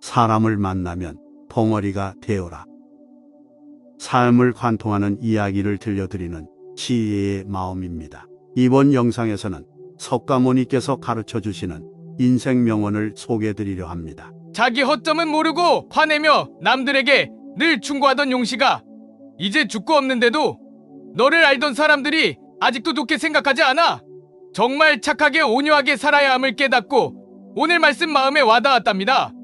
사람을 만나면 벙어리가 되어라. 삶을 관통하는 이야기를 들려드리는 지혜의 마음입니다. 이번 영상에서는 석가모니께서 가르쳐 주시는 인생 명언을 소개해드리려 합니다. 자기 허점은 모르고 화내며 남들에게 늘 충고하던 용씨가 이제 죽고 없는데도 너를 알던 사람들이 아직도 좋게 생각하지 않아. 정말 착하게 온유하게 살아야 함을 깨닫고 오늘 말씀 마음에 와닿았답니다.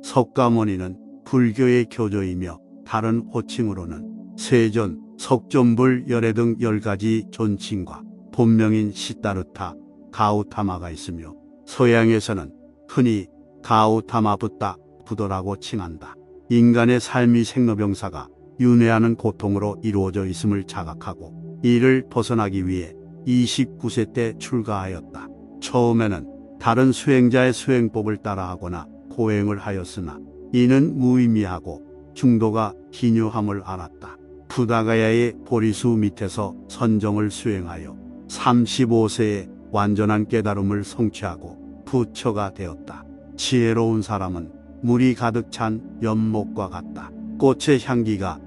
석가모니는 불교의 교조이며 다른 호칭으로는 세존, 석존불, 열애 등 10가지 존칭과 본명인 시다르타, 가우타마가 있으며 서양에서는 흔히 가우타마 부도라고 칭한다. 인간의 삶이 생로병사가 윤회하는 고통으로 이루어져 있음을 자각하고 이를 벗어나기 위해 29세 때 출가하였다. 처음에는 다른 수행자의 수행법을 따라하거나 고행을 하였으나 이는 무의미하고 중도가 기묘함을 알았다. 부다가야의 보리수 밑에서 선정을 수행하여 35세에 완전한 깨달음을 성취하고 부처가 되었다. 지혜로운 사람은 물이 가득 찬 연못과 같다. 꽃의 향기가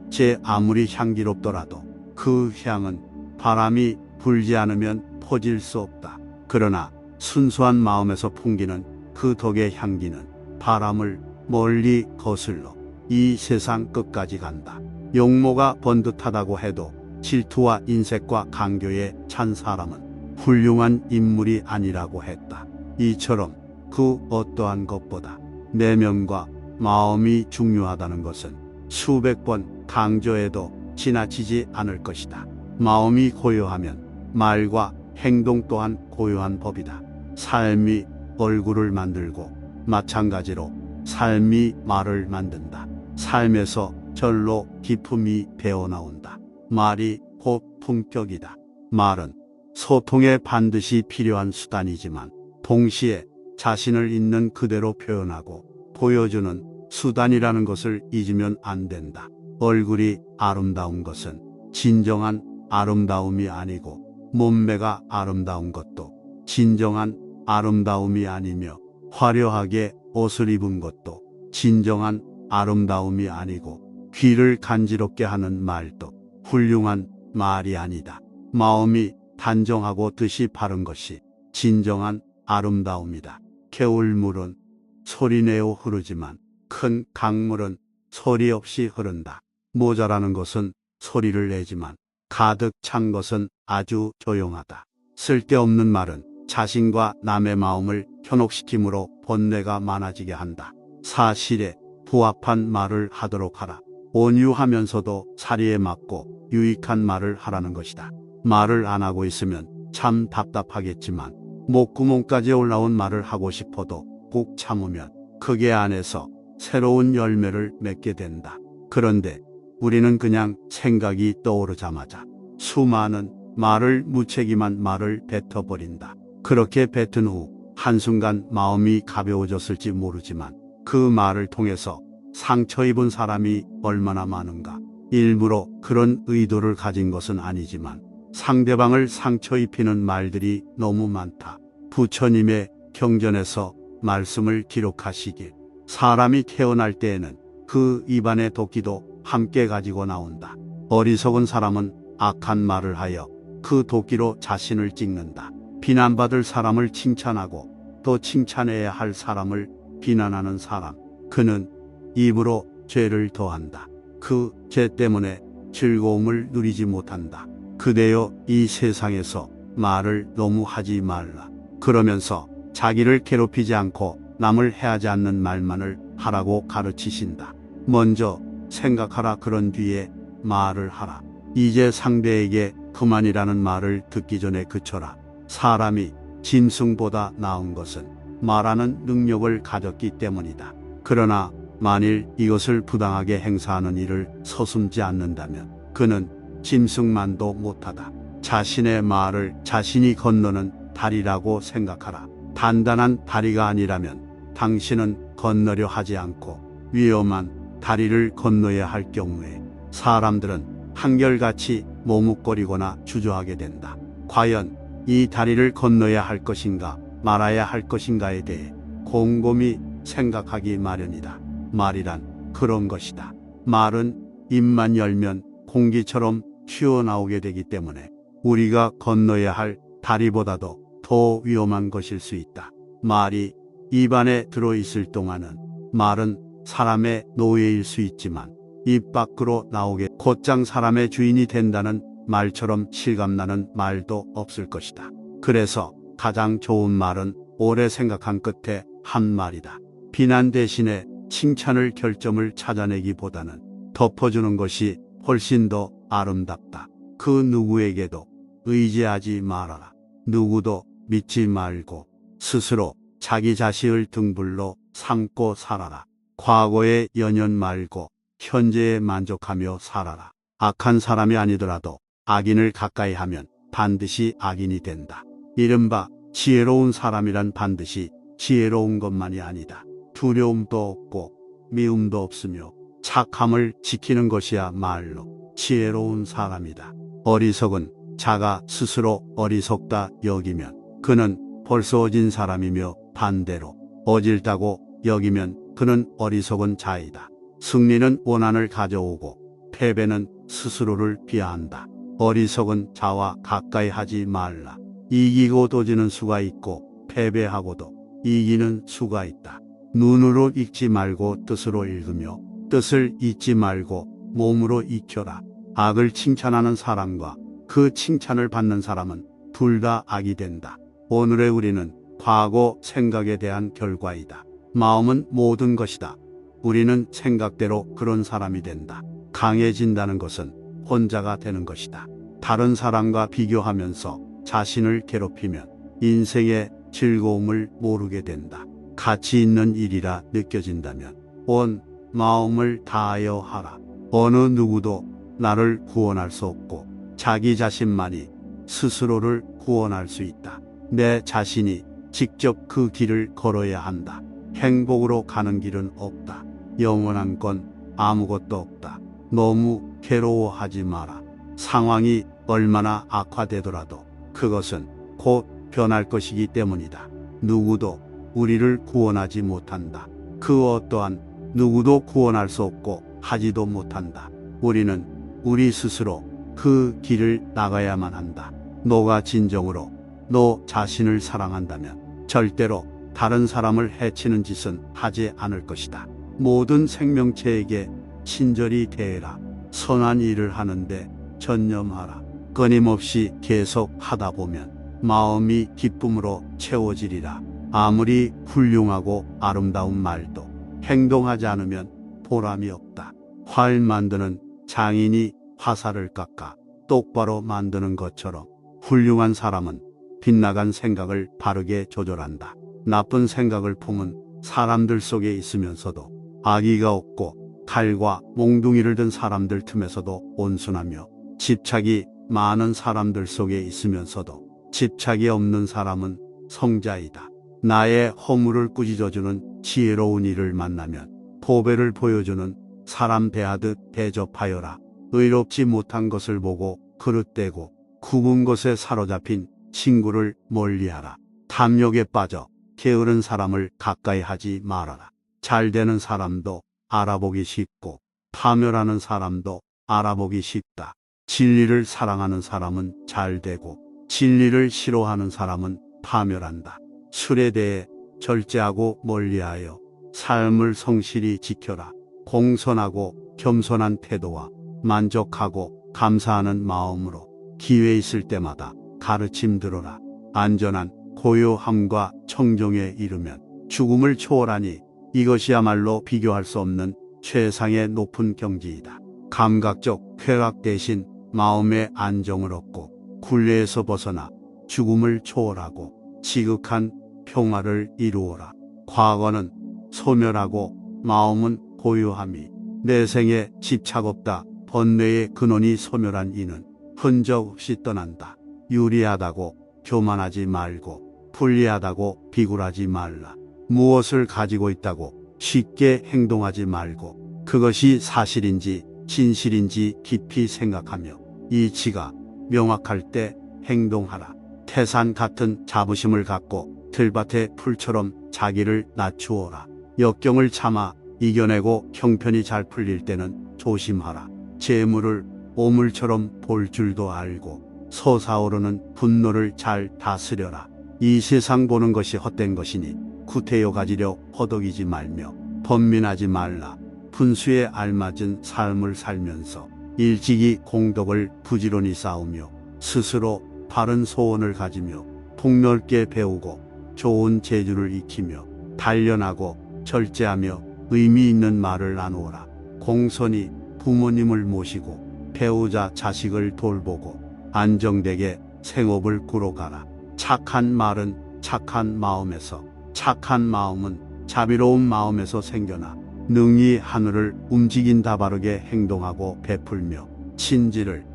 아무리 향기롭더라도 그 향은 바람이 불지 않으면 퍼질 수 없다. 그러나 순수한 마음에서 풍기는 그 덕의 향기는 바람을 멀리 거슬러 이 세상 끝까지 간다. 용모가 번듯하다고 해도 질투와 인색과 강교에 찬 사람은 훌륭한 인물이 아니라고 했다. 이처럼 그 어떠한 것보다 내면과 마음이 중요하다는 것은 수백 번 강조해도 지나치지 않을 것이다. 마음이 고요하면 말과 행동 또한 고요한 법이다. 삶이 얼굴을 만들고 마찬가지로 삶이 말을 만든다. 삶에서 절로 기품이 배어나온다. 말이 곧 품격이다. 말은 소통에 반드시 필요한 수단이지만 동시에 자신을 있는 그대로 표현하고 보여주는 수단이라는 것을 잊으면 안 된다. 얼굴이 아름다운 것은 진정한 아름다움이 아니고 몸매가 아름다운 것도 진정한 아름다움이 아니며 화려하게 옷을 입은 것도 진정한 아름다움이 아니고 귀를 간지럽게 하는 말도 훌륭한 말이 아니다. 마음이 단정하고 뜻이 바른 것이 진정한 아름다움이다. 개울물은 소리내어 흐르지만 큰 강물은 소리 없이 흐른다. 모자라는 것은 소리를 내지만 가득 찬 것은 아주 조용하다. 쓸데없는 말은 자신과 남의 마음을 현혹시키므로 번뇌가 많아지게 한다. 사실에 부합한 말을 하도록 하라. 온유하면서도 사리에 맞고 유익한 말을 하라는 것이다. 말을 안 하고 있으면 참 답답하겠지만 목구멍까지 올라온 말을 하고 싶어도 꾹 참으면 그게 안에서 새로운 열매를 맺게 된다. 그런데 우리는 그냥 생각이 떠오르자마자 수많은 말을 무책임한 말을 뱉어버린다. 그렇게 뱉은 후 한순간 마음이 가벼워졌을지 모르지만 그 말을 통해서 상처 입은 사람이 얼마나 많은가. 일부러 그런 의도를 가진 것은 아니지만 상대방을 상처 입히는 말들이 너무 많다. 부처님의 경전에서 말씀을 기록하시길 사람이 태어날 때에는 그 입안의 도끼도 함께 가지고 나온다. 어리석은 사람은 악한 말을 하여 그 도끼로 자신을 찍는다. 비난받을 사람을 칭찬하고 또 칭찬해야 할 사람을 비난하는 사람, 그는 입으로 죄를 더한다. 그 죄 때문에 즐거움을 누리지 못한다. 그대여 이 세상에서 말을 너무 하지 말라. 그러면서 자기를 괴롭히지 않고 남을 해하지 않는 말만을 하라고 가르치신다. 먼저 생각하라. 그런 뒤에 말을 하라. 이제 상대에게 그만이라는 말을 듣기 전에 그쳐라. 사람이 짐승보다 나은 것은 말하는 능력을 가졌기 때문이다. 그러나 만일 이것을 부당하게 행사하는 일을 서슴지 않는다면 그는 짐승만도 못하다. 자신의 말을 자신이 건너는 다리라고 생각하라. 단단한 다리가 아니라면 당신은 건너려 하지 않고 위험한 다리를 건너야 할 경우에 사람들은 한결같이 머뭇거리거나 주저하게 된다. 과연 이 다리를 건너야 할 것인가 말아야 할 것인가에 대해 곰곰이 생각하기 마련이다. 말이란 그런 것이다. 말은 입만 열면 공기처럼 튀어나오게 되기 때문에 우리가 건너야 할 다리보다도 더 위험한 것일 수 있다. 말이 입 안에 들어있을 동안은 말은 사람의 노예일 수 있지만 입 밖으로 나오게 곧장 사람의 주인이 된다는 말처럼 실감나는 말도 없을 것이다. 그래서 가장 좋은 말은 오래 생각한 끝에 한 말이다. 비난 대신에 칭찬을 결점을 찾아내기보다는 덮어주는 것이 훨씬 더 아름답다. 그 누구에게도 의지하지 말아라. 누구도 믿지 말고 스스로 자기 자신을 등불로 삼고 살아라. 과거의 연연 말고 현재에 만족하며 살아라. 악한 사람이 아니더라도 악인을 가까이 하면 반드시 악인이 된다. 이른바 지혜로운 사람이란 반드시 지혜로운 것만이 아니다. 두려움도 없고 미움도 없으며 착함을 지키는 것이야말로 지혜로운 사람이다. 어리석은 자가 스스로 어리석다 여기면 그는 벌써 어진 사람이며 반대로 어질다고 여기면 그는 어리석은 자이다. 승리는 원한을 가져오고 패배는 스스로를 비하한다. 어리석은 자와 가까이 하지 말라. 이기고도 지는 수가 있고 패배하고도 이기는 수가 있다. 눈으로 읽지 말고 뜻으로 읽으며 뜻을 잊지 말고 몸으로 익혀라. 악을 칭찬하는 사람과 그 칭찬을 받는 사람은 둘 다 악이 된다. 오늘의 우리는 과거 생각에 대한 결과이다. 마음은 모든 것이다. 우리는 생각대로 그런 사람이 된다. 강해진다는 것은 혼자가 되는 것이다. 다른 사람과 비교하면서 자신을 괴롭히면 인생의 즐거움을 모르게 된다. 가치 있는 일이라 느껴진다면 온 마음을 다하여 하라. 어느 누구도 나를 구원할 수 없고 자기 자신만이 스스로를 구원할 수 있다. 내 자신이 직접 그 길을 걸어야 한다. 행복으로 가는 길은 없다. 영원한 건 아무것도 없다. 너무 괴로워하지 마라. 상황이 얼마나 악화되더라도 그것은 곧 변할 것이기 때문이다. 누구도 우리를 구원하지 못한다. 그 어떠한 누구도 구원할 수 없고 하지도 못한다. 우리는 우리 스스로 그 길을 나가야만 한다. 너가 진정으로 너 자신을 사랑한다면 절대로 다른 사람을 해치는 짓은 하지 않을 것이다. 모든 생명체에게 친절히 대해라. 선한 일을 하는데 전념하라. 끊임없이 계속 하다 보면 마음이 기쁨으로 채워지리라. 아무리 훌륭하고 아름다운 말도 행동하지 않으면 보람이 없다. 활 만드는 장인이 화살을 깎아 똑바로 만드는 것처럼 훌륭한 사람은 빗나간 생각을 바르게 조절한다. 나쁜 생각을 품은 사람들 속에 있으면서도 악의가 없고 칼과 몽둥이를 든 사람들 틈에서도 온순하며 집착이 많은 사람들 속에 있으면서도 집착이 없는 사람은 성자이다. 나의 허물을 꾸짖어주는 지혜로운 이를 만나면 보배를 보여주는 사람 대하듯 대접하여라. 의롭지 못한 것을 보고 그릇되고 굽은 것에 사로잡힌 친구를 멀리하라. 탐욕에 빠져 게으른 사람을 가까이 하지 말아라. 잘 되는 사람도 알아보기 쉽고 파멸하는 사람도 알아보기 쉽다. 진리를 사랑하는 사람은 잘 되고 진리를 싫어하는 사람은 파멸한다. 술에 대해 절제하고 멀리하여 삶을 성실히 지켜라. 공손하고 겸손한 태도와 만족하고 감사하는 마음으로 기회 있을 때마다 가르침 들어라. 안전한 고요함과 청정에 이르면 죽음을 초월하니 이것이야말로 비교할 수 없는 최상의 높은 경지이다. 감각적 쾌락 대신 마음의 안정을 얻고 굴레에서 벗어나 죽음을 초월하고 지극한 평화를 이루어라. 과거는 소멸하고 마음은 고요함이 내생에 집착 없다. 번뇌의 근원이 소멸한 이는 흔적 없이 떠난다. 유리하다고 교만하지 말고 불리하다고 비굴하지 말라. 무엇을 가지고 있다고 쉽게 행동하지 말고 그것이 사실인지 진실인지 깊이 생각하며 이치가 명확할 때 행동하라. 태산 같은 자부심을 갖고 들밭의 풀처럼 자기를 낮추어라. 역경을 참아 이겨내고 형편이 잘 풀릴 때는 조심하라. 재물을 오물처럼 볼 줄도 알고 솟아오르는 분노를 잘 다스려라. 이 세상 보는 것이 헛된 것이니 구태여 가지려 허덕이지 말며 번민하지 말라. 분수에 알맞은 삶을 살면서 일찍이 공덕을 부지런히 쌓으며 스스로 바른 소원을 가지며 폭넓게 배우고 좋은 재주를 익히며 단련하고 절제하며 의미 있는 말을 나누어라. 공손히 부모님을 모시고 배우자 자식을 돌보고 안정되게 생업을 꾸러가라. 착한 말은 착한 마음에서, 착한 마음은 자비로운 마음에서 생겨나 능히 하늘을 움직인다. 바르게 행동하고 베풀며 친지를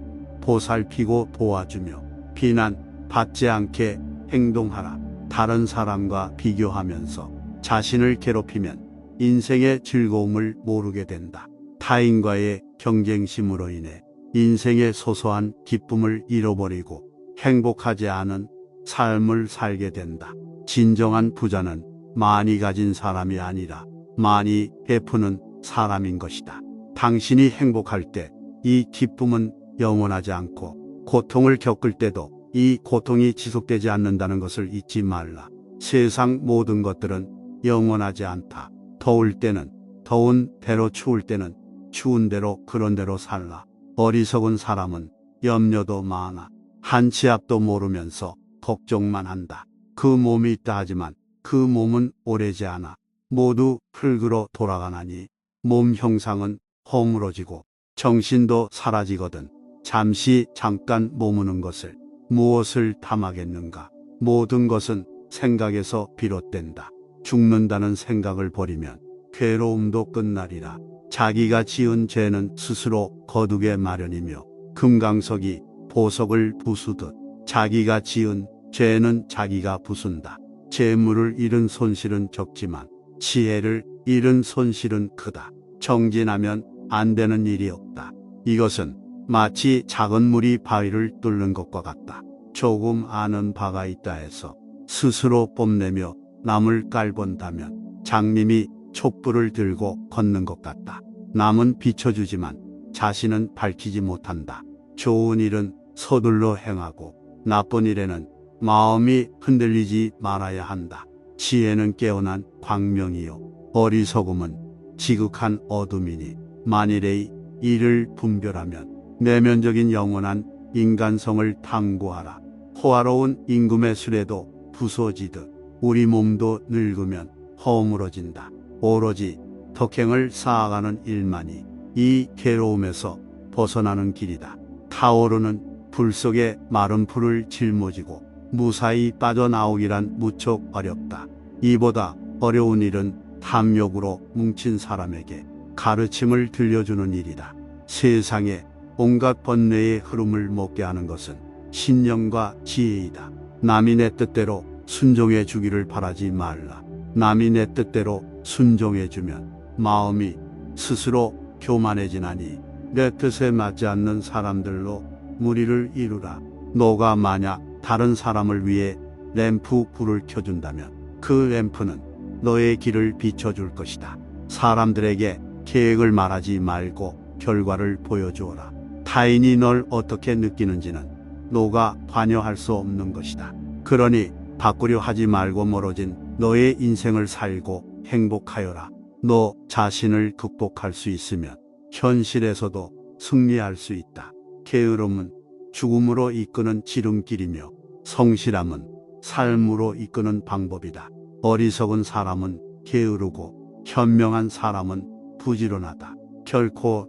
보살피고 도와주며 비난 받지 않게 행동하라. 다른 사람과 비교하면서 자신을 괴롭히면 인생의 즐거움을 모르게 된다. 타인과의 경쟁심으로 인해 인생의 소소한 기쁨을 잃어버리고 행복하지 않은 삶을 살게 된다. 진정한 부자는 많이 가진 사람이 아니라 많이 베푸는 사람인 것이다. 당신이 행복할 때 이 기쁨은 영원하지 않고 고통을 겪을 때도 이 고통이 지속되지 않는다는 것을 잊지 말라. 세상 모든 것들은 영원하지 않다. 더울 때는 더운 대로, 추울 때는 추운 대로, 그런 대로 살라. 어리석은 사람은 염려도 많아 한 치 앞도 모르면서 걱정만 한다. 그 몸이 있다 하지만 그 몸은 오래지 않아 모두 흙으로 돌아가나니 몸 형상은 허물어지고 정신도 사라지거든. 잠시 잠깐 머무는 것을 무엇을 탐하겠는가. 모든 것은 생각에서 비롯된다. 죽는다는 생각을 버리면 괴로움도 끝나리라. 자기가 지은 죄는 스스로 거두게 마련이며 금강석이 보석을 부수듯 자기가 지은 죄는 자기가 부순다. 재물을 잃은 손실은 적지만 지혜를 잃은 손실은 크다. 정진하면 안 되는 일이 없다. 이것은 마치 작은 물이 바위를 뚫는 것과 같다. 조금 아는 바가 있다 해서 스스로 뽐내며 남을 깔본다면 장님이 촛불을 들고 걷는 것 같다. 남은 비춰주지만 자신은 밝히지 못한다. 좋은 일은 서둘러 행하고 나쁜 일에는 마음이 흔들리지 말아야 한다. 지혜는 깨어난 광명이요 어리석음은 지극한 어둠이니 만일의 이를 분별하면 내면적인 영원한 인간성을 탐구하라. 호화로운 임금의 수레도 부서지듯 우리 몸도 늙으면 허물어진다. 오로지 덕행을 쌓아가는 일만이 이 괴로움에서 벗어나는 길이다. 타오르는 불 속에 마른 풀을 짊어지고 무사히 빠져나오기란 무척 어렵다. 이보다 어려운 일은 탐욕으로 뭉친 사람에게 가르침을 들려주는 일이다. 세상에 온갖 번뇌의 흐름을 먹게 하는 것은 신념과 지혜이다. 남이 내 뜻대로 순종해 주기를 바라지 말라. 남이 내 뜻대로 순종해 주면 마음이 스스로 교만해지나니 내 뜻에 맞지 않는 사람들로 무리를 이루라. 너가 만약 다른 사람을 위해 램프 불을 켜준다면 그 램프는 너의 길을 비춰줄 것이다. 사람들에게 계획을 말하지 말고 결과를 보여주어라. 타인이 널 어떻게 느끼는지는 너가 관여할 수 없는 것이다. 그러니 바꾸려 하지 말고 멀어진 너의 인생을 살고 행복하여라. 너 자신을 극복할 수 있으면 현실에서도 승리할 수 있다. 게으름은 죽음으로 이끄는 지름길이며 성실함은 삶으로 이끄는 방법이다. 어리석은 사람은 게으르고 현명한 사람은 부지런하다. 결코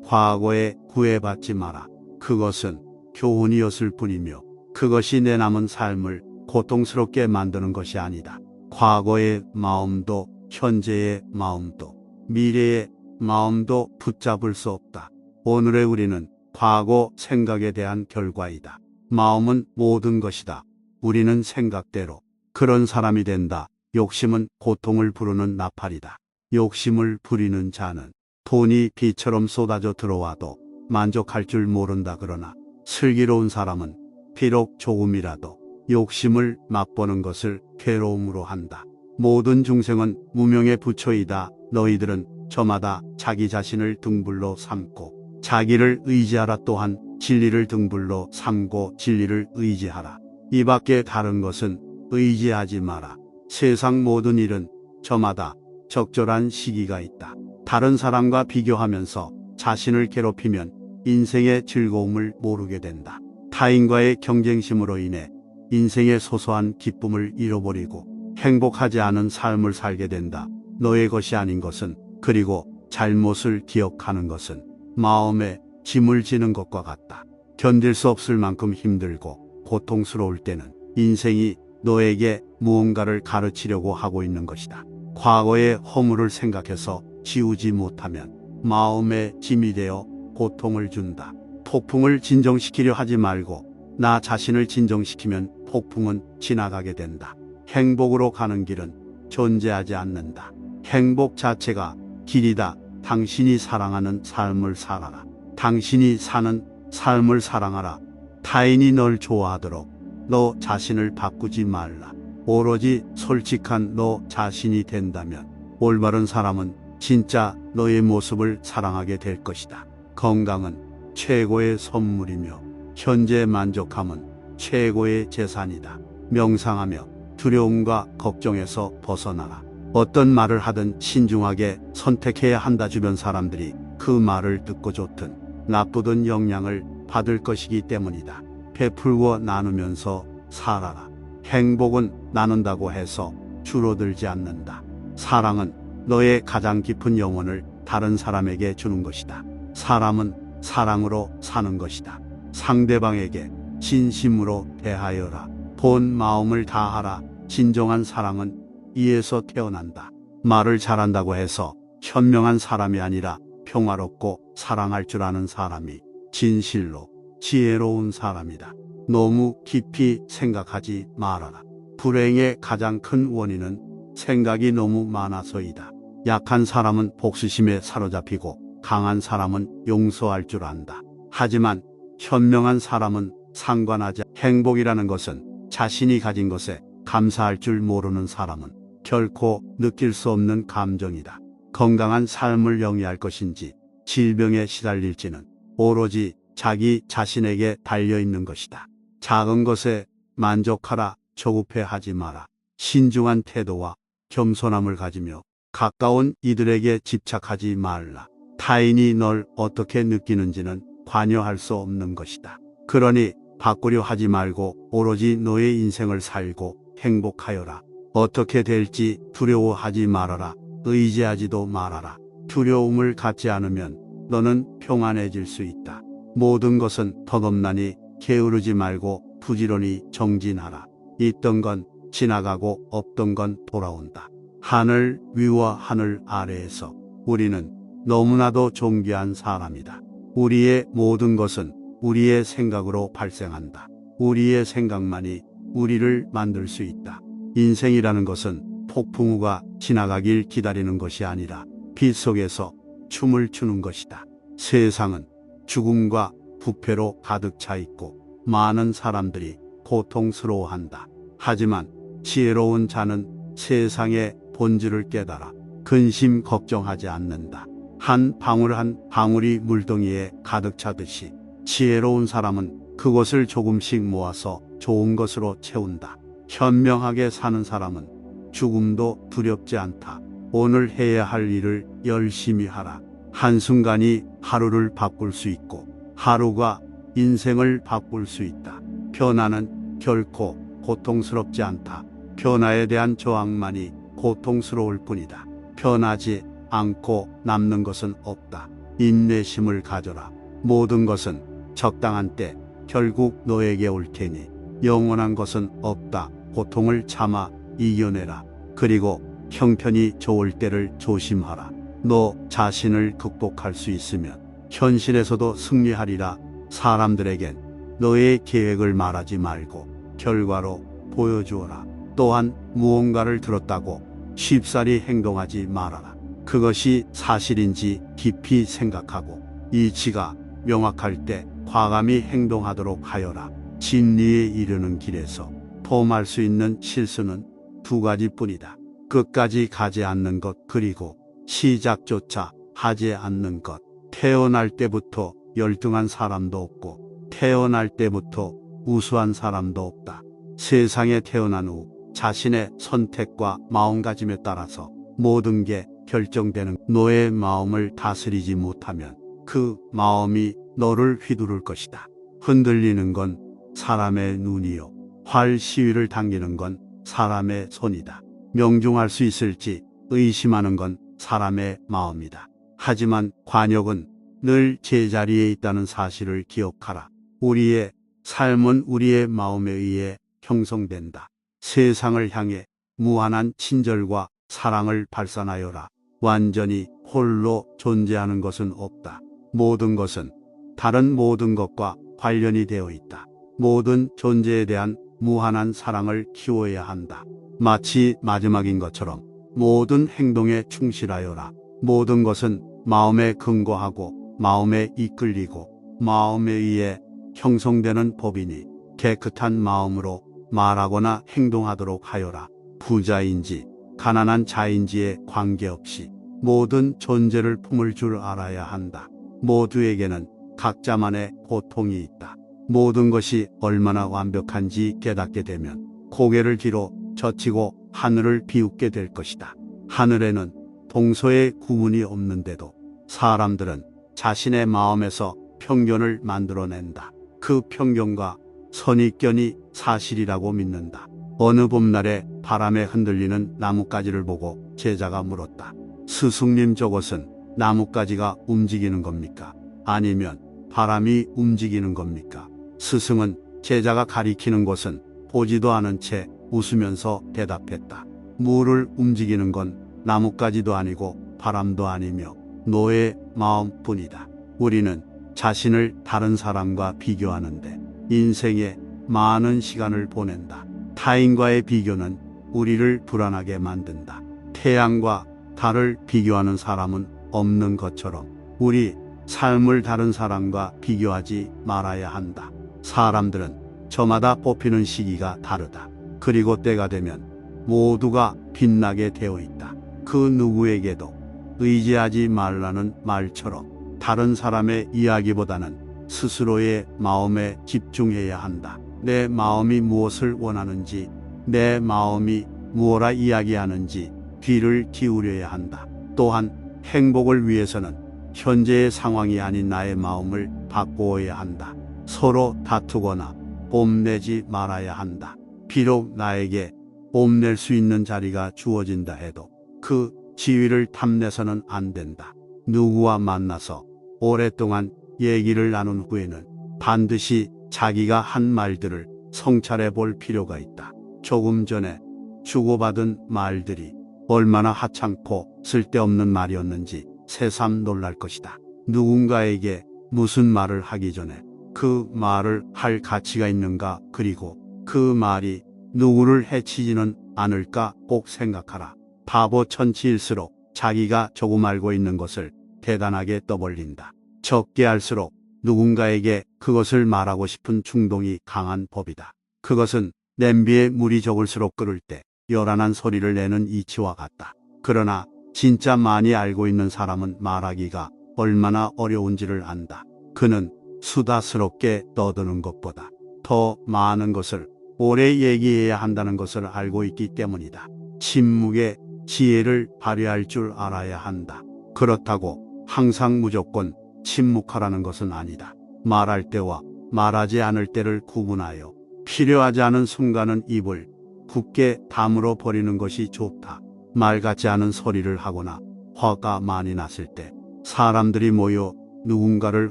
과거에 구애받지 마라. 그것은 교훈이었을 뿐이며 그것이 내 남은 삶을 고통스럽게 만드는 것이 아니다. 과거의 마음도 현재의 마음도 미래의 마음도 붙잡을 수 없다. 오늘의 우리는 과거 생각에 대한 결과이다. 마음은 모든 것이다. 우리는 생각대로 그런 사람이 된다. 욕심은 고통을 부르는 나팔이다. 욕심을 부리는 자는 돈이 비처럼 쏟아져 들어와도 만족할 줄 모른다. 그러나 슬기로운 사람은 비록 조금이라도 욕심을 맛보는 것을 괴로움으로 한다. 모든 중생은 무명의 부처이다. 너희들은 저마다 자기 자신을 등불로 삼고 자기를 의지하라. 또한 진리를 등불로 삼고 진리를 의지하라. 이 밖에 다른 것은 의지하지 마라. 세상 모든 일은 저마다 적절한 시기가 있다. 다른 사람과 비교하면서 자신을 괴롭히면 인생의 즐거움을 모르게 된다. 타인과의 경쟁심으로 인해 인생의 소소한 기쁨을 잃어버리고 행복하지 않은 삶을 살게 된다. 너의 것이 아닌 것은, 그리고 잘못을 기억하는 것은 마음에 짐을 지는 것과 같다. 견딜 수 없을 만큼 힘들고 고통스러울 때는 인생이 너에게 무언가를 가르치려고 하고 있는 것이다. 과거의 허물을 생각해서 지우지 못하면 마음에 짐이 되어 고통을 준다. 폭풍을 진정시키려 하지 말고 나 자신을 진정시키면 폭풍은 지나가게 된다. 행복으로 가는 길은 존재하지 않는다. 행복 자체가 길이다. 당신이 사랑하는 삶을 살아라. 당신이 사는 삶을 사랑하라. 타인이 널 좋아하도록 너 자신을 바꾸지 말라. 오로지 솔직한 너 자신이 된다면 올바른 사람은 진짜 너의 모습을 사랑하게 될 것이다. 건강은 최고의 선물이며 현재 만족함은 최고의 재산이다. 명상하며 두려움과 걱정에서 벗어나라. 어떤 말을 하든 신중하게 선택해야 한다. 주변 사람들이 그 말을 듣고 좋든 나쁘든 영향을 받을 것이기 때문이다. 베풀고 나누면서 살아라. 행복은 나눈다고 해서 줄어들지 않는다. 사랑은 너의 가장 깊은 영혼을 다른 사람에게 주는 것이다. 사람은 사랑으로 사는 것이다. 상대방에게 진심으로 대하여라. 본 마음을 다하라. 진정한 사랑은 이에서 태어난다. 말을 잘한다고 해서 현명한 사람이 아니라 평화롭고 사랑할 줄 아는 사람이 진실로 지혜로운 사람이다. 너무 깊이 생각하지 말아라. 불행의 가장 큰 원인은 생각이 너무 많아서이다. 약한 사람은 복수심에 사로잡히고 강한 사람은 용서할 줄 안다. 하지만 현명한 사람은 상관하지 않아. 행복이라는 것은 자신이 가진 것에 감사할 줄 모르는 사람은 결코 느낄 수 없는 감정이다. 건강한 삶을 영위할 것인지 질병에 시달릴지는 오로지 자기 자신에게 달려있는 것이다. 작은 것에 만족하라. 조급해하지 마라. 신중한 태도와 겸손함을 가지며 가까운 이들에게 집착하지 말라. 타인이 널 어떻게 느끼는지는 관여할 수 없는 것이다. 그러니 바꾸려 하지 말고 오로지 너의 인생을 살고 행복하여라. 어떻게 될지 두려워하지 말아라. 의지하지도 말아라. 두려움을 갖지 않으면 너는 평안해질 수 있다. 모든 것은 덧없나니 게으르지 말고 부지런히 정진하라. 있던 건 지나가고 없던 건 돌아온다. 하늘 위와 하늘 아래에서 우리는 너무나도 존귀한 사람이다. 우리의 모든 것은 우리의 생각으로 발생한다. 우리의 생각만이 우리를 만들 수 있다. 인생이라는 것은 폭풍우가 지나가길 기다리는 것이 아니라 빛 속에서 춤을 추는 것이다. 세상은 죽음과 부패로 가득 차 있고 많은 사람들이 고통스러워한다. 하지만 지혜로운 자는 세상의 본질을 깨달아 근심 걱정하지 않는다. 한 방울 한 방울이 물동이에 가득 차듯이 지혜로운 사람은 그것을 조금씩 모아서 좋은 것으로 채운다. 현명하게 사는 사람은 죽음도 두렵지 않다. 오늘 해야 할 일을 열심히 하라. 한순간이 하루를 바꿀 수 있고 하루가 인생을 바꿀 수 있다. 변화는 결코 고통스럽지 않다. 변화에 대한 저항만이 고통스러울 뿐이다. 변하지 않고 남는 것은 없다. 인내심을 가져라. 모든 것은 적당한 때 결국 너에게 올 테니 영원한 것은 없다. 고통을 참아 이겨내라. 그리고 형편이 좋을 때를 조심하라. 너 자신을 극복할 수 있으면 현실에서도 승리하리라. 사람들에겐 너의 계획을 말하지 말고 결과로 보여주어라. 또한 무언가를 들었다고 쉽사리 행동하지 말아라. 그것이 사실인지 깊이 생각하고 이치가 명확할 때 과감히 행동하도록 하여라. 진리에 이르는 길에서 도움할 수 있는 실수는 두 가지뿐이다. 끝까지 가지 않는 것, 그리고 시작조차 하지 않는 것. 태어날 때부터 열등한 사람도 없고 태어날 때부터 우수한 사람도 없다. 세상에 태어난 후 자신의 선택과 마음가짐에 따라서 모든 게 결정되는. 너의 마음을 다스리지 못하면 그 마음이 너를 휘두를 것이다. 흔들리는 건 사람의 눈이요, 활 시위를 당기는 건 사람의 손이다. 명중할 수 있을지 의심하는 건 사람의 마음이다. 하지만 관역은 늘 제자리에 있다는 사실을 기억하라. 우리의 삶은 우리의 마음에 의해 형성된다. 세상을 향해 무한한 친절과 사랑을 발산하여라. 완전히 홀로 존재하는 것은 없다. 모든 것은 다른 모든 것과 관련이 되어 있다. 모든 존재에 대한 무한한 사랑을 키워야 한다. 마치 마지막인 것처럼 모든 행동에 충실하여라. 모든 것은 마음에 근거하고 마음에 이끌리고 마음에 의해 형성되는 법이니 깨끗한 마음으로 말하거나 행동하도록 하여라. 부자인지 가난한 자인지에 관계없이 모든 존재를 품을 줄 알아야 한다. 모두에게는 각자만의 고통이 있다. 모든 것이 얼마나 완벽한지 깨닫게 되면 고개를 뒤로 젖히고 하늘을 비웃게 될 것이다. 하늘에는 동서의 구분이 없는데도 사람들은 자신의 마음에서 편견을 만들어낸다. 그 편견과 선입견이 사실이라고 믿는다. 어느 봄날에 바람에 흔들리는 나뭇가지를 보고 제자가 물었다. 스승님, 저것은 나뭇가지가 움직이는 겁니까? 아니면 바람이 움직이는 겁니까? 스승은 제자가 가리키는 곳은 보지도 않은 채 웃으면서 대답했다. 물을 움직이는 건 나뭇가지도 아니고 바람도 아니며 너의 마음뿐이다. 우리는 자신을 다른 사람과 비교하는데 인생에 많은 시간을 보낸다. 타인과의 비교는 우리를 불안하게 만든다. 태양과 달을 비교하는 사람은 없는 것처럼 우리 삶을 다른 사람과 비교하지 말아야 한다. 사람들은 저마다 뽑히는 시기가 다르다. 그리고 때가 되면 모두가 빛나게 되어 있다. 그 누구에게도 의지하지 말라는 말처럼 다른 사람의 이야기보다는 스스로의 마음에 집중해야 한다. 내 마음이 무엇을 원하는지, 내 마음이 무엇라 이야기하는지 귀를 기울여야 한다. 또한 행복을 위해서는 현재의 상황이 아닌 나의 마음을 바꾸어야 한다. 서로 다투거나 뽐내지 말아야 한다. 비록 나에게 뽐낼 수 있는 자리가 주어진다 해도 그 지위를 탐내서는 안 된다. 누구와 만나서 오랫동안 얘기를 나눈 후에는 반드시 자기가 한 말들을 성찰해 볼 필요가 있다. 조금 전에 주고받은 말들이 얼마나 하찮고 쓸데없는 말이었는지 새삼 놀랄 것이다. 누군가에게 무슨 말을 하기 전에 그 말을 할 가치가 있는가, 그리고 그 말이 누구를 해치지는 않을까 꼭 생각하라. 바보 천치일수록 자기가 조금 알고 있는 것을 대단하게 떠벌린다. 적게 할수록 누군가에게 그것을 말하고 싶은 충동이 강한 법이다. 그것은 냄비에 물이 적을수록 끓을 때 요란한 소리를 내는 이치와 같다. 그러나 진짜 많이 알고 있는 사람은 말하기가 얼마나 어려운지를 안다. 그는 수다스럽게 떠드는 것보다 더 많은 것을 오래 얘기해야 한다는 것을 알고 있기 때문이다. 침묵의 지혜를 발휘할 줄 알아야 한다. 그렇다고 항상 무조건 침묵하라는 것은 아니다. 말할 때와 말하지 않을 때를 구분하여 필요하지 않은 순간은 입을 굳게 다물어 버리는 것이 좋다. 말 같지 않은 소리를 하거나 화가 많이 났을 때, 사람들이 모여 누군가를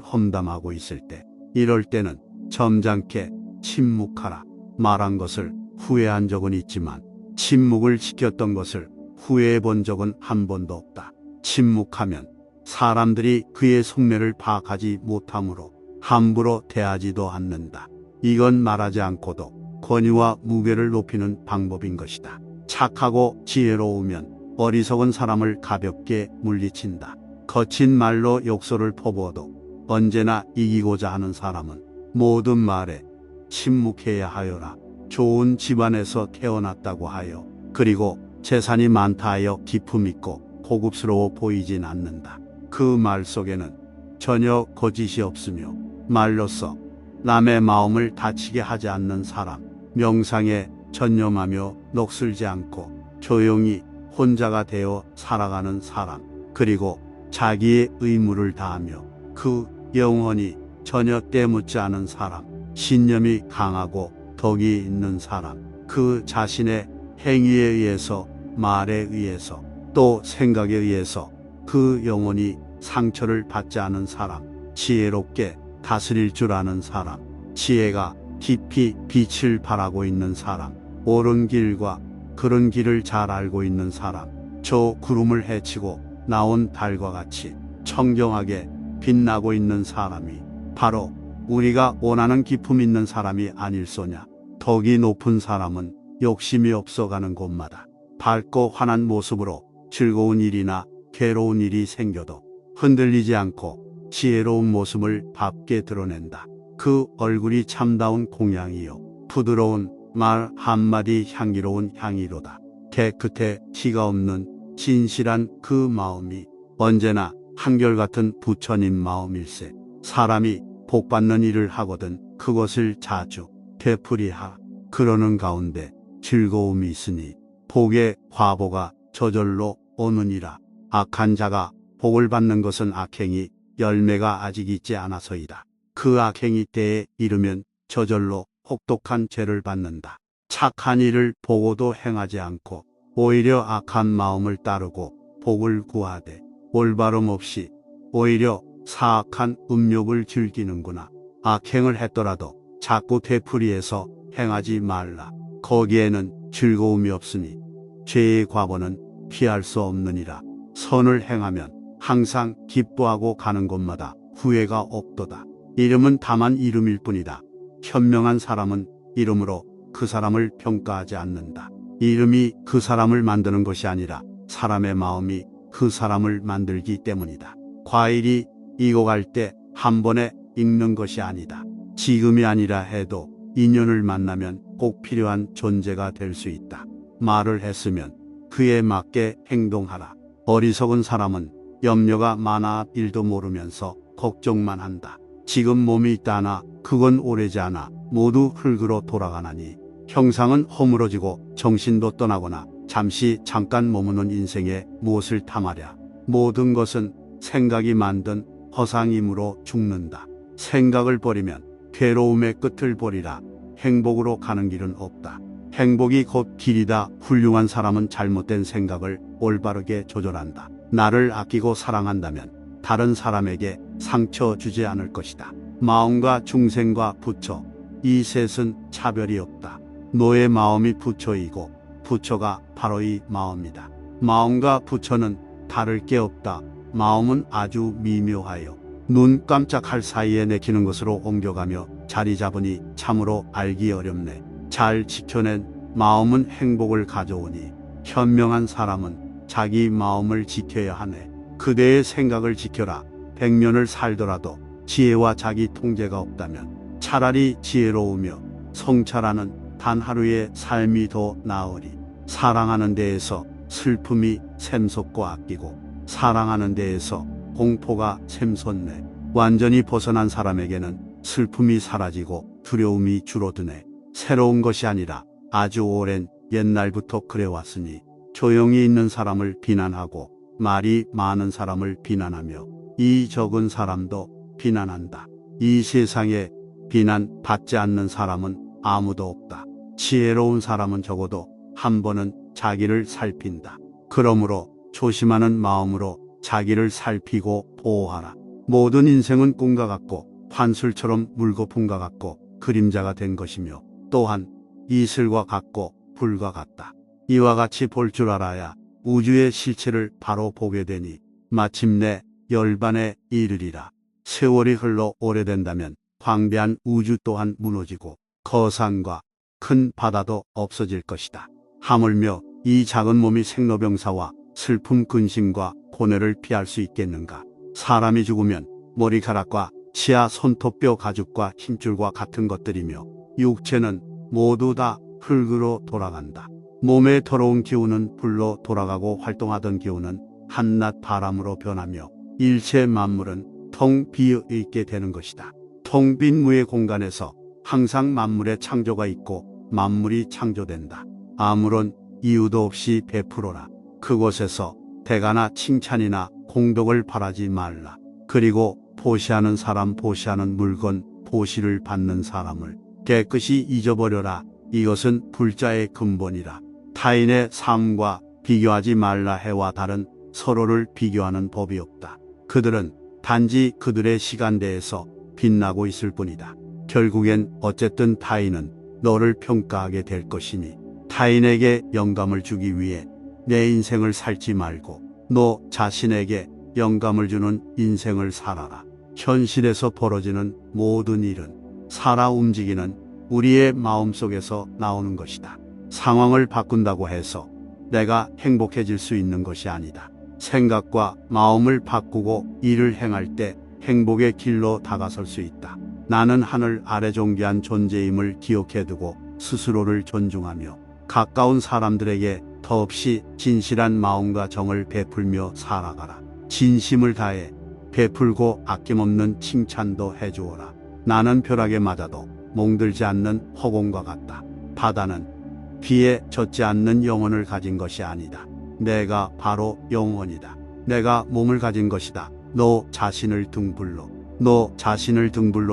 험담하고 있을 때, 이럴 때는 점잖게 침묵하라. 말한 것을 후회한 적은 있지만 침묵을 지켰던 것을 후회해 본 적은 한 번도 없다. 침묵하면 사람들이 그의 속내를 파악하지 못하므로 함부로 대하지도 않는다. 이건 말하지 않고도 권위와 무게를 높이는 방법인 것이다. 착하고 지혜로우면 어리석은 사람을 가볍게 물리친다. 거친 말로 욕설을 퍼부어도 언제나 이기고자 하는 사람은 모든 말에 침묵해야 하여라. 좋은 집안에서 태어났다고 하여 그리고 재산이 많다 하여 기품 있고 고급스러워 보이진 않는다. 그 말 속에는 전혀 거짓이 없으며 말로써 남의 마음을 다치게 하지 않는 사람, 명상에 전념하며 녹슬지 않고 조용히 혼자가 되어 살아가는 사람, 그리고 자기의 의무를 다하며 그 영혼이 전혀 때묻지 않은 사람, 신념이 강하고 덕이 있는 사람, 그 자신의 행위에 의해서, 말에 의해서, 또 생각에 의해서 그 영혼이 상처를 받지 않은 사람, 지혜롭게 다스릴 줄 아는 사람, 지혜가 깊이 빛을 발하고 있는 사람, 옳은 길과 그른 길을 잘 알고 있는 사람, 저 구름을 헤치고 나온 달과 같이 청정하게 빛나고 있는 사람이 바로 우리가 원하는 기품 있는 사람이 아닐소냐. 덕이 높은 사람은 욕심이 없어가는 곳마다 밝고 환한 모습으로 즐거운 일이나 괴로운 일이 생겨도 흔들리지 않고 지혜로운 모습을 밝게 드러낸다. 그 얼굴이 참다운 공양이요 부드러운 말 한마디 향기로운 향이로다. 깨끗해 티가 없는 진실한 그 마음이 언제나 한결같은 부처님 마음일세. 사람이 복받는 일을 하거든 그것을 자주 되풀이하. 그러는 가운데 즐거움이 있으니 복의 화보가 저절로 오느니라. 악한 자가 복을 받는 것은 악행이 열매가 아직 있지 않아서이다. 그 악행이 때에 이르면 저절로 혹독한 죄를 받는다. 착한 일을 보고도 행하지 않고 오히려 악한 마음을 따르고 복을 구하되 올바름 없이 오히려 사악한 음욕을 즐기는구나. 악행을 했더라도 자꾸 되풀이해서 행하지 말라. 거기에는 즐거움이 없으니 죄의 과보는 피할 수 없느니라. 선을 행하면 항상 기뻐하고 가는 곳마다 후회가 없도다. 이름은 다만 이름일 뿐이다. 현명한 사람은 이름으로 그 사람을 평가하지 않는다. 이름이 그 사람을 만드는 것이 아니라 사람의 마음이 그 사람을 만들기 때문이다. 과일이 익어갈 때 한 번에 익는 것이 아니다. 지금이 아니라 해도 인연을 만나면 꼭 필요한 존재가 될 수 있다. 말을 했으면 그에 맞게 행동하라. 어리석은 사람은 염려가 많아 일도 모르면서 걱정만 한다. 지금 몸이 있다나 그건 오래지 않아 모두 흙으로 돌아가나니 형상은 허물어지고 정신도 떠나거나 잠깐 머무는 인생에 무엇을 탐하랴. 모든 것은 생각이 만든 허상이므로 죽는다. 생각을 버리면 괴로움의 끝을 보리라. 행복으로 가는 길은 없다. 행복이 곧 길이다. 훌륭한 사람은 잘못된 생각을 올바르게 조절한다. 나를 아끼고 사랑한다면 다른 사람에게 상처 주지 않을 것이다. 마음과 중생과 부처, 이 셋은 차별이 없다. 너의 마음이 부처이고 부처가 바로 이 마음이다. 마음과 부처는 다를 게 없다. 마음은 아주 미묘하여 눈 깜짝할 사이에 내키는 것으로 옮겨가며 자리 잡으니 참으로 알기 어렵네. 잘 지켜낸 마음은 행복을 가져오니 현명한 사람은 자기 마음을 지켜야 하네. 그대의 생각을 지켜라. 100년을 살더라도 지혜와 자기 통제가 없다면 차라리 지혜로우며 성찰하는 단 하루의 삶이 더 나으리. 사랑하는 데에서 슬픔이 샘솟고 아끼고 사랑하는 데에서 공포가 샘솟네. 완전히 벗어난 사람에게는 슬픔이 사라지고 두려움이 줄어드네. 새로운 것이 아니라 아주 오랜 옛날부터 그래왔으니 조용히 있는 사람을 비난하고 말이 많은 사람을 비난하며 이 적은 사람도 비난한다. 이 세상에 비난 받지 않는 사람은 아무도 없다. 지혜로운 사람은 적어도 한 번은 자기를 살핀다. 그러므로 조심하는 마음으로 자기를 살피고 보호하라. 모든 인생은 꿈과 같고 환술처럼 물거품과 같고 그림자가 된 것이며 또한 이슬과 같고 불과 같다. 이와 같이 볼 줄 알아야 우주의 실체를 바로 보게 되니 마침내 열반에 이르리라. 세월이 흘러 오래된다면 광대한 우주 또한 무너지고 거산과 큰 바다도 없어질 것이다. 하물며 이 작은 몸이 생로병사와 슬픔 근심과 고뇌를 피할 수 있겠는가. 사람이 죽으면 머리카락과 치아 손톱뼈 가죽과 힘줄과 같은 것들이며 육체는 모두 다 흙으로 돌아간다. 몸의 더러운 기운은 불로 돌아가고 활동하던 기운은 한낮 바람으로 변하며 일체 만물은 텅 비어 있게 되는 것이다. 텅 빈 무의 공간에서 항상 만물의 창조가 있고 만물이 창조된다. 아무런 이유도 없이 베풀어라. 그곳에서 대가나 칭찬이나 공덕을 바라지 말라. 그리고 보시하는 사람, 보시하는 물건, 보시를 받는 사람을 깨끗이 잊어버려라. 이것은 불자의 근본이라. 타인의 삶과 비교하지 말라. 해와 달은 서로를 비교하는 법이 없다. 그들은 단지 그들의 시간대에서 빛나고 있을 뿐이다. 결국엔 어쨌든 타인은 너를 평가하게 될 것이니 타인에게 영감을 주기 위해 내 인생을 살지 말고 너 자신에게 영감을 주는 인생을 살아라. 현실에서 벌어지는 모든 일은 살아 움직이는 우리의 마음속에서 나오는 것이다. 상황을 바꾼다고 해서 내가 행복해질 수 있는 것이 아니다. 생각과 마음을 바꾸고 일을 행할 때 행복의 길로 다가설 수 있다. 나는 하늘 아래 존귀한 존재임을 기억해두고 스스로를 존중하며 가까운 사람들에게 더없이 진실한 마음과 정을 베풀며 살아가라. 진심을 다해 베풀고 아낌없는 칭찬도 해주어라. 나는 벼락에 맞아도 몽들지 않는 허공과 같다. 바다는 비에 젖지 않는 영혼을 가진 것이 아니다. 내가 바로 영혼이다. 내가 몸을 가진 것이다. 너 자신을 등불로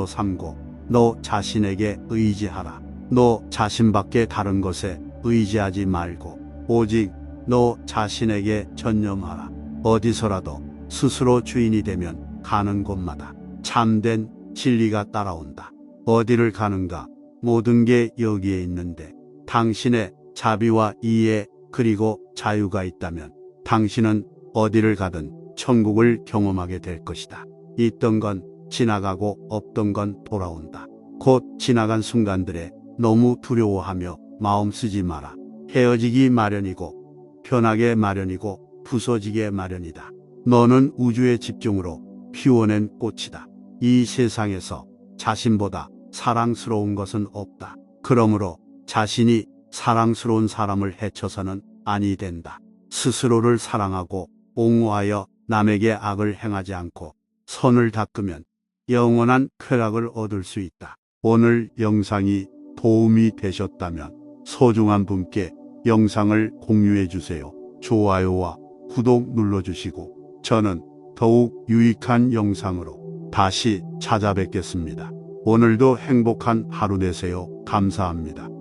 삼고 너 자신에게 의지하라. 너 자신밖에 다른 것에 의지하지 말고 오직 너 자신에게 전념하라. 어디서라도 스스로 주인이 되면 가는 곳마다 참된 진리가 따라온다. 어디를 가는가? 모든 게 여기에 있는데 당신의 자비와 이해 그리고 자유가 있다면 당신은 어디를 가든 천국을 경험하게 될 것이다. 있던 건 지나가고 없던 건 돌아온다. 곧 지나간 순간들에 너무 두려워하며 마음 쓰지 마라. 헤어지기 마련이고 변하게 마련이고 부서지게 마련이다. 너는 우주의 집중으로 피워낸 꽃이다. 이 세상에서 자신보다 사랑스러운 것은 없다. 그러므로 자신이 사랑스러운 사람을 해쳐서는 아니 된다. 스스로를 사랑하고 옹호하여 남에게 악을 행하지 않고 선을 닦으면 영원한 쾌락을 얻을 수 있다. 오늘 영상이 도움이 되셨다면 소중한 분께 영상을 공유해 주세요. 좋아요와 구독 눌러주시고 저는 더욱 유익한 영상으로 다시 찾아뵙겠습니다. 오늘도 행복한 하루 되세요. 감사합니다.